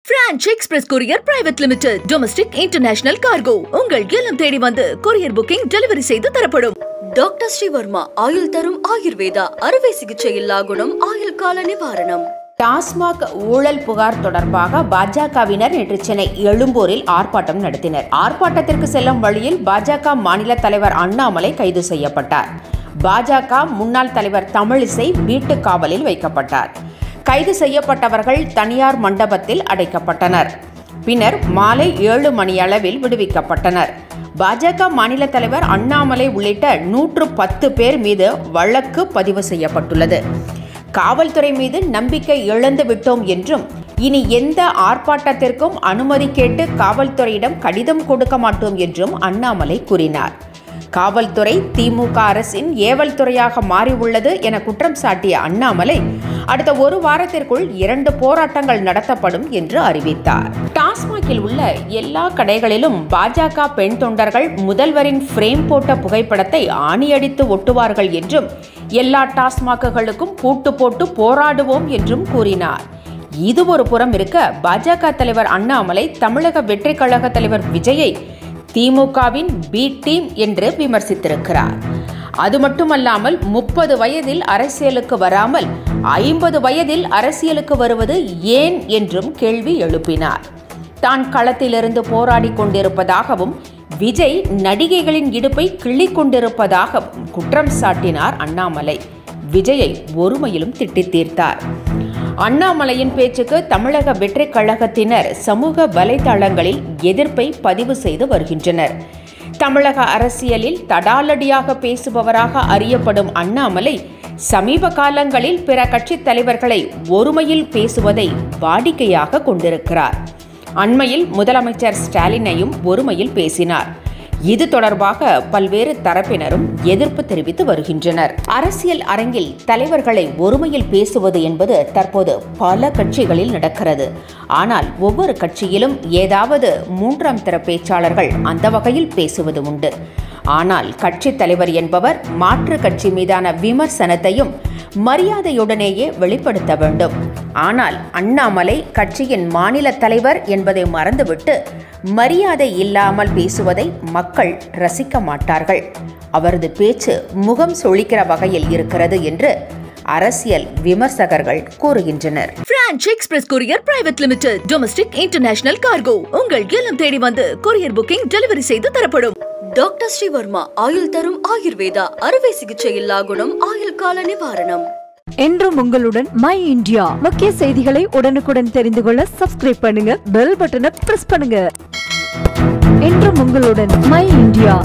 French Express Courier Private Limited, Domestic International Cargo. உங்கள் இல்லம் தேடி வந்து courier booking delivery செய்து தரப்படும். டாக்டர் ஸ்ரீவர்மா ஆயுள் தரும் ஆயுர்வேதா அறுவை சிகிச்சை இல்லா குணம் ஆயுள் கால நிவாரணம். டாஸ்மாக் ஊழல் புகார் தொடர்பாக பாஜகவினர் நேற்று சென்னை எழும்பூரில் ஆர்ப்பாட்டம் நடத்தினர். ஆர்ப்பாட்டத்திற்கு செல்லும் வழியில் பாஜக மாநில தலைவர் அண்ணாமலை கைது செய்யப்பட்டார். பாஜக முன்னாள் தலைவர் தமிழிசை வீட்டு காவலில் வைக்கப்பட்டார். கைது செய்யப்பட்டவர்கள் தனியார் மண்டபத்தில் அடைக்கப்பட்டனர். பின்னர் மாலை 7 மணியளவில் விடுவிக்கப்பட்டனர். பாஜக மாநில தலைவர் அண்ணாமலை உள்ளிட்ட 110 பேர் மீது வழக்கு பதிவு செய்யப்பட்டுள்ளது. காவல்துறை மீது நம்பிக்கை இழந்து விட்டோம் என்றும் இனி எந்த ஆர்ப்பாட்டத்திற்கும் அனுமதி கேட்டு காவல்துறையிடம் கடிதம் கொடுக்க மாட்டோம் என்றும் அண்ணாமலை கூறினார். காவல்துறை திமுக அரசின் ஏவல் துறையாக மாறியுள்ளது என குற்றம் சாட்டிய அண்ணாமலை அடுத்த 1 வாரத்திற்குள் 2 போராட்டங்கள் நடத்தப்படும் என்று அறிவித்தார். டாஸ்மாகில் உள்ள எல்லா கடைகளிலும் பாஜக பெண் தொண்டர்கள் முதல்வரின் ஃப்ரேம் போட்ட புகைப்படத்தை ஆணியடித்து ஒட்டுவார்கள் என்றும் எல்லா டாஸ்மாக்குகளுக்கும் பூட்டு போட்டு போராடுவோம் என்றும் கூறினார். இது ஒரு புறம் இருக்க, பாஜக தலைவர் அண்ணாமலை தமிழக வெற்றி கழக தலைவர் விஜயை திமுகவின் பி டீம் என்று விமர்சித்திருக்கிறார். அது மட்டுமல்லாமல் 30 வயதில் அரசியலுக்கு வராமல் 50 வயதில் அரசியலுக்கு வருவது ஏன் என்றும் கேள்வி எழுப்பினார். தான் களத்திலிருந்து போராடி கொண்டிருப்பதாகவும் விஜய் நடிகைகளின் இடுப்பை கிள்ளிக் கொண்டிருப்பதாகவும் குற்றம் சாட்டினார் அண்ணாமலை. விஜயை ஒருமையிலும் திட்டித் தீர்த்தார். அண்ணாமலையின் பேச்சுக்கு தமிழக வெற்றி கழகத்தினர் சமூக வலைதளங்களில் எதிர்ப்பை பதிவு செய்து வருகின்றனர். தமிழக அரசியலில் தடாலடியாக பேசுபவராக அறியப்படும் அண்ணாமலை சமீப காலங்களில் பிற கட்சித் தலைவர்களை ஒருமையில் பேசுவதை வாடிக்கையாக கொண்டிருக்கிறார். அண்மையில் முதலமைச்சர் ஸ்டாலினையும் ஒருமையில் பேசினார். இது தொடர்பாக பல்வேறு தரப்பினரும் எதிர்ப்பு தெரிவித்து வருகின்றனர். அரசியல் அரங்கில் தலைவர்களை ஒருமையில் பேசுவது என்பது தற்போது பல கட்சிகளில் நடக்கிறது. ஆனால் ஒவ்வொரு கட்சியிலும் ஏதாவது 3ஆம் தர பேச்சாளர்கள் அந்த வகையில் பேசுவது உண்டு. ஆனால் கட்சி தலைவர் என்பவர் மாற்று கட்சி மீதான விமர்சனத்தையும் மரியாதையுடனேயே வெளிப்படுத்த வேண்டும். ஆனால் அண்ணாமலை கட்சியின் மாநில தலைவர் என்பதை மறந்துவிட்டு மரியாதை இல்லாமல் பேசுவதை மக்கள் ரசிக்க மாட்டார்கள். அவரது பேச்சு முகம் சொலிக்கிற வகையில் இருக்கிறது என்று அரசியல் விமர்சகர்கள் கூறுகின்றனர். French Express Courier Private Limited, Domestic International Cargo. உங்கள் இல்லம் தேடி வந்து courier booking delivery செய்து தரப்படும். டாக்டர் ஸ்ரீவர்மா ஆயுள் தரும் ஆயுர்வேதா அறுவை சிகிச்சை இல்லா குணம் ஆயுள் கால நிவாரணம். என்றும் உங்களுடன் மை இந்தியா. முக்கிய செய்திகளை உடனுக்குடன் தெரிந்து கொள்ள சப்ஸ்கிரைப் பண்ணுங்க, பெல் பட்டனை பிரஸ் பண்ணுங்க. என்றும் உங்களுடன் மை இந்தியா.